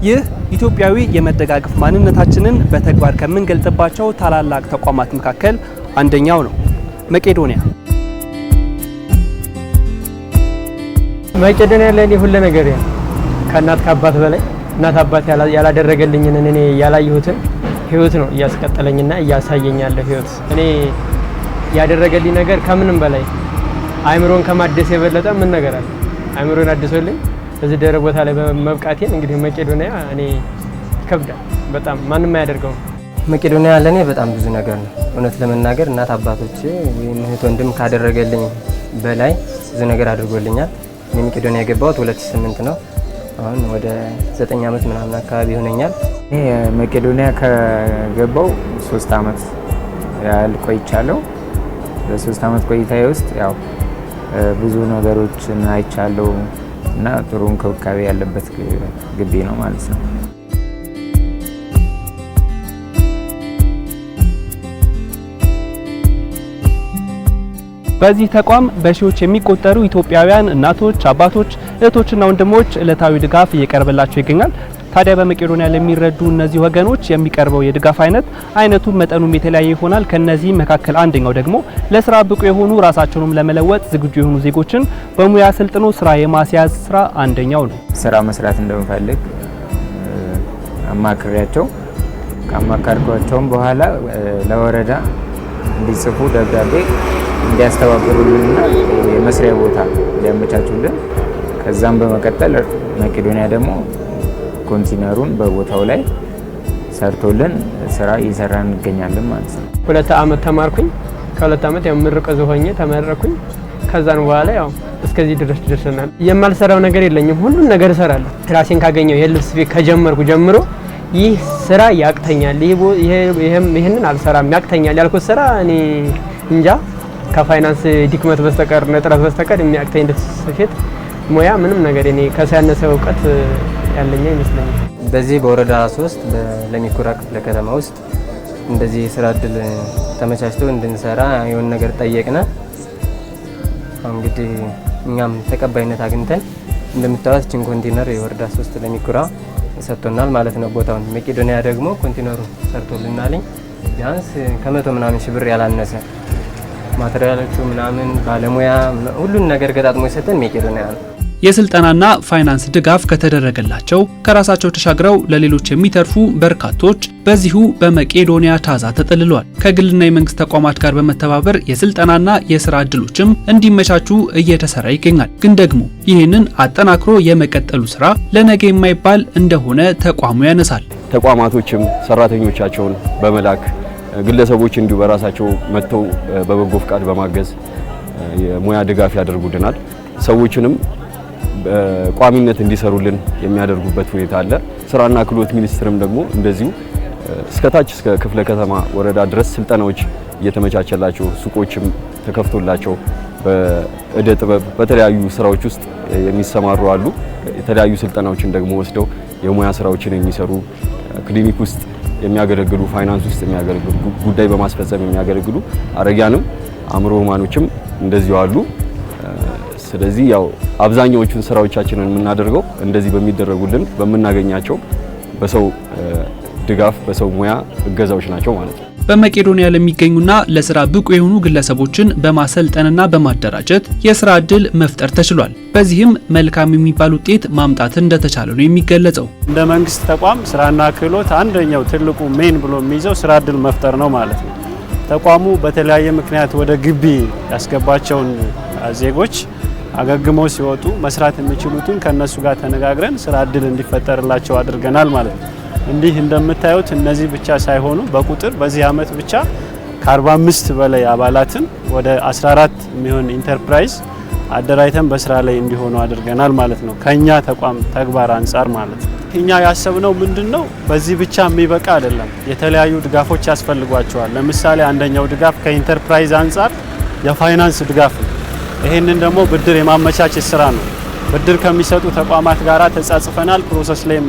ይህ ኢትዮጵያዊ የመደጋገፍ ማንነታችንን በተግባር ከምንገልጽባቸው ታላላቅ ተቋማት መካከል አንደኛው ነው። መቄዶንያ ለኔ ሁሉ ነገር ነው። ከእናት ከአባት በላይ እናት አባት ያላደረገልኝን እኔ ያላየሁትን ህይወት ነው እያስቀጠለኝና እያሳየኝ ያለው ህይወት። እኔ ያደረገልኝ ነገር ከምንም በላይ አይምሮን ከማደስ የበለጠ ምን ነገር አለ? አይምሮን አድሶልኝ እዚህ ደረጃ ቦታ ላይ በመብቃቴን እንግዲህ መቄዶንያ እኔ ይከብዳል በጣም ማንንም አያደርገው። መቄዶንያ ለኔ በጣም ብዙ ነገር ነው። እውነት ለመናገር እናት አባቶቼ ወይም እህት ወንድም ካደረገልኝ በላይ ብዙ ነገር አድርጎልኛል። እኔ መቄዶንያ የገባሁት 2008 ነው። አሁን ወደ 9 አመት ምናምን አካባቢ ሆነኛል። እኔ መቄዶንያ ከገባው 3 አመት ያህል ቆይቻለሁ። በ3 አመት ቆይታዬ ውስጥ ያው ብዙ ነገሮችን አይቻለሁ እና ጥሩ እንክብካቤ ያለበት ግቢ ነው ማለት ነው። በዚህ ተቋም በሺዎች የሚቆጠሩ ኢትዮጵያውያን እናቶች፣ አባቶች፣ እህቶችና ወንድሞች ዕለታዊ ድጋፍ እየቀረበላቸው ይገኛል። ታዲያ በመቄዶንያ ለሚረዱ እነዚህ ወገኖች የሚቀርበው የድጋፍ አይነቱ መጠኑም የተለያየ ይሆናል። ከነዚህ መካከል አንደኛው ደግሞ ለስራ ብቁ የሆኑ ራሳቸውንም ለመለወጥ ዝግጁ የሆኑ ዜጎችን በሙያ ስልጥኖ ስራ የማስያዝ ስራ አንደኛው ነው። ስራ መስራት እንደምፈልግ አማክሬያቸው ካማከርኳቸውም በኋላ ለወረዳ እንዲጽፉ ደብዳቤ እንዲያስተባብሩልንና የመስሪያ ቦታ እንዲያመቻቹልን ከዛም በመቀጠል መቄዶንያ ደግሞ ኮንቲነሩን በቦታው ላይ ሰርቶልን ስራ እየሰራን እንገኛለን ማለት ነው። 2 አመት ተማርኩኝ። ከ2 አመት ያው ምርቀዝ ሆኜ ተመረኩኝ። ከዛን በኋላ ያው እስከዚህ ድረስ ደርሰናል። የማልሰራው ነገር የለኝም። ሁሉን ነገር እሰራለሁ። ራሴን ካገኘው የልብስ ቤት ከጀመርኩ ጀምሮ ይህ ስራ ያቅተኛል፣ ይሄንን አልሰራም ያቅተኛል ያልኩት ስራ እኔ እንጃ ከፋይናንስ ዲክመት በስተቀር ነጥረት በስተቀር የሚያቅተኝ ስፌት ሙያ ምንም ነገር እኔ ከሳያነሰ እውቀት ያለኝ ይመስለኛል። በዚህ በወረዳ 3 በለሚኩራ ክፍለ ከተማ ውስጥ እንደዚህ ስራ እድል ተመቻችቶ እንድንሰራ የሆነ ነገር ጠየቅና እንግዲህ እኛም ተቀባይነት አግኝተን እንደምታዩት ቺን ኮንቴነር የወረዳ 3 ለሚኩራ ሰጥቶናል ማለት ነው ቦታውን። መቄዶንያ ደግሞ ኮንቴነሩን ሰርቶልናል። ቢያንስ ከ100 ምናምን ሺህ ብር ያላነሰ ማቴሪያሎቹ ምናምን ባለሙያ ሁሉን ነገር ገጣጥሞ የሰጠን መቄዶንያ ነው። የስልጠናና ፋይናንስ ድጋፍ ከተደረገላቸው ከራሳቸው ተሻግረው ለሌሎች የሚተርፉ በርካቶች በዚሁ በመቄዶንያ ታዛ ተጠልሏል። ከግልና የመንግስት ተቋማት ጋር በመተባበር የስልጠናና የስራ እድሎችም እንዲመቻቹ እየተሰራ ይገኛል። ግን ደግሞ ይህንን አጠናክሮ የመቀጠሉ ስራ ለነገ የማይባል እንደሆነ ተቋሙ ያነሳል። ተቋማቶችም ሰራተኞቻቸውን በመላክ ግለሰቦች እንዲሁ በራሳቸው መጥተው በበጎ ፍቃድ በማገዝ የሙያ ድጋፍ ያደርጉልናል። ሰዎችንም ቋሚነት እንዲሰሩልን የሚያደርጉበት ሁኔታ አለ። ስራና ክህሎት ሚኒስቴርም ደግሞ እንደዚሁ እስከታች እስከ ክፍለ ከተማ ወረዳ ድረስ ስልጠናዎች እየተመቻቸላቸው ሱቆችም ተከፍቶላቸው በእደ ጥበብ በተለያዩ ስራዎች ውስጥ የሚሰማሩ አሉ። የተለያዩ ስልጠናዎችን ደግሞ ወስደው የሙያ ስራዎችን የሚሰሩ ክሊኒክ ውስጥ የሚያገለግሉ ፋይናንስ ውስጥ የሚያገለግሉ ጉዳይ በማስፈጸም የሚያገለግሉ አረጋንም አእምሮ ህሙማኖችም እንደዚሁ አሉ። ስለዚህ ያው አብዛኛዎቹን ስራዎቻችንን የምናደርገው እንደዚህ በሚደረጉልን በመናገኛቸው በሰው ድጋፍ በሰው ሙያ እገዛዎች ናቸው ማለት ነው። በመቄዶንያ ለሚገኙና ለስራ ብቁ የሆኑ ግለሰቦችን በማሰልጠንና በማደራጀት የስራ እድል መፍጠር ተችሏል። በዚህም መልካም የሚባል ውጤት ማምጣት እንደተቻለ ነው የሚገለጸው። እንደ መንግስት ተቋም ስራና ክህሎት አንደኛው ትልቁ ሜን ብሎ የሚይዘው ስራ እድል መፍጠር ነው ማለት ነው። ተቋሙ በተለያየ ምክንያት ወደ ግቢ ያስገባቸውን ዜጎች አገግመው ሲወጡ መስራት የሚችሉትን ከነሱ ጋር ተነጋግረን ስራ እድል እንዲፈጠርላቸው አድርገናል ማለት ነው። እንዲህ እንደምታዩት እነዚህ ብቻ ሳይሆኑ በቁጥር በዚህ አመት ብቻ ከ45 በላይ አባላትን ወደ 14 የሚሆን ኢንተርፕራይዝ አደራጅተን በስራ ላይ እንዲሆኑ አድርገናል ማለት ነው። ከኛ ተቋም ተግባር አንፃር ማለት ነው። እኛ ያሰብነው ምንድነው በዚህ ብቻ የሚበቃ አይደለም። የተለያዩ ድጋፎች ያስፈልጓቸዋል። ለምሳሌ አንደኛው ድጋፍ ከኢንተርፕራይዝ አንፃር የፋይናንስ ድጋፍ ነው። ይሄንን ደግሞ ብድር የማመቻቸት ስራ ነው። ብድር ከሚሰጡ ተቋማት ጋራ ተጻጽፈናል። ፕሮሰስ ላይም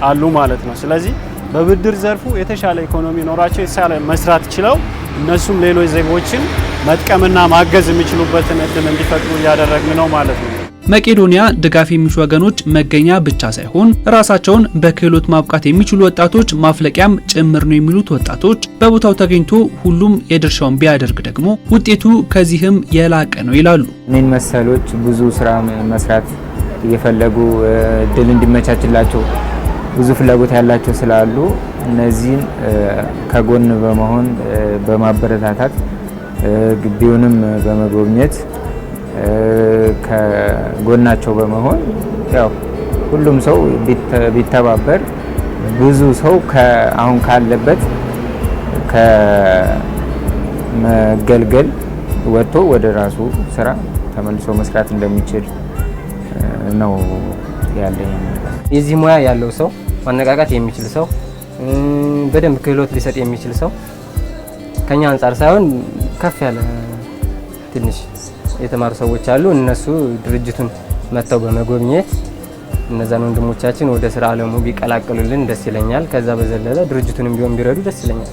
አሉ ማለት ነው። ስለዚህ በብድር ዘርፉ የተሻለ ኢኮኖሚ ኖራቸው የተሻለ መስራት ችለው እነሱም ሌሎች ዜጎችን መጥቀምና ማገዝ የሚችሉበትን እድል እንዲፈጥሩ እያደረግን ነው ማለት ነው። መቄዶንያ ድጋፍ የሚሹ ወገኖች መገኛ ብቻ ሳይሆን ራሳቸውን በክህሎት ማብቃት የሚችሉ ወጣቶች ማፍለቂያም ጭምር ነው የሚሉት ወጣቶች በቦታው ተገኝቶ ሁሉም የድርሻውን ቢያደርግ ደግሞ ውጤቱ ከዚህም የላቀ ነው ይላሉ። እኔን መሰሎች ብዙ ስራ መስራት እየፈለጉ እድል እንዲመቻችላቸው ብዙ ፍላጎት ያላቸው ስላሉ እነዚህን ከጎን በመሆን በማበረታታት ግቢውንም በመጎብኘት ከጎናቸው በመሆን ያው ሁሉም ሰው ቢተባበር ብዙ ሰው አሁን ካለበት ከመገልገል ወጥቶ ወደ ራሱ ስራ ተመልሶ መስራት እንደሚችል ነው ያለኝ። የዚህ ሙያ ያለው ሰው ማነቃቃት የሚችል ሰው በደንብ ክህሎት ሊሰጥ የሚችል ሰው ከኛ አንፃር ሳይሆን ከፍ ያለ ትንሽ የተማሩ ሰዎች አሉ። እነሱ ድርጅቱን መተው በመጎብኘት እነዛን ወንድሞቻችን ወደ ስራ ዓለሙ ቢቀላቀሉልን ደስ ይለኛል። ከዛ በዘለለ ድርጅቱንም ቢሆን ቢረዱ ደስ ይለኛል።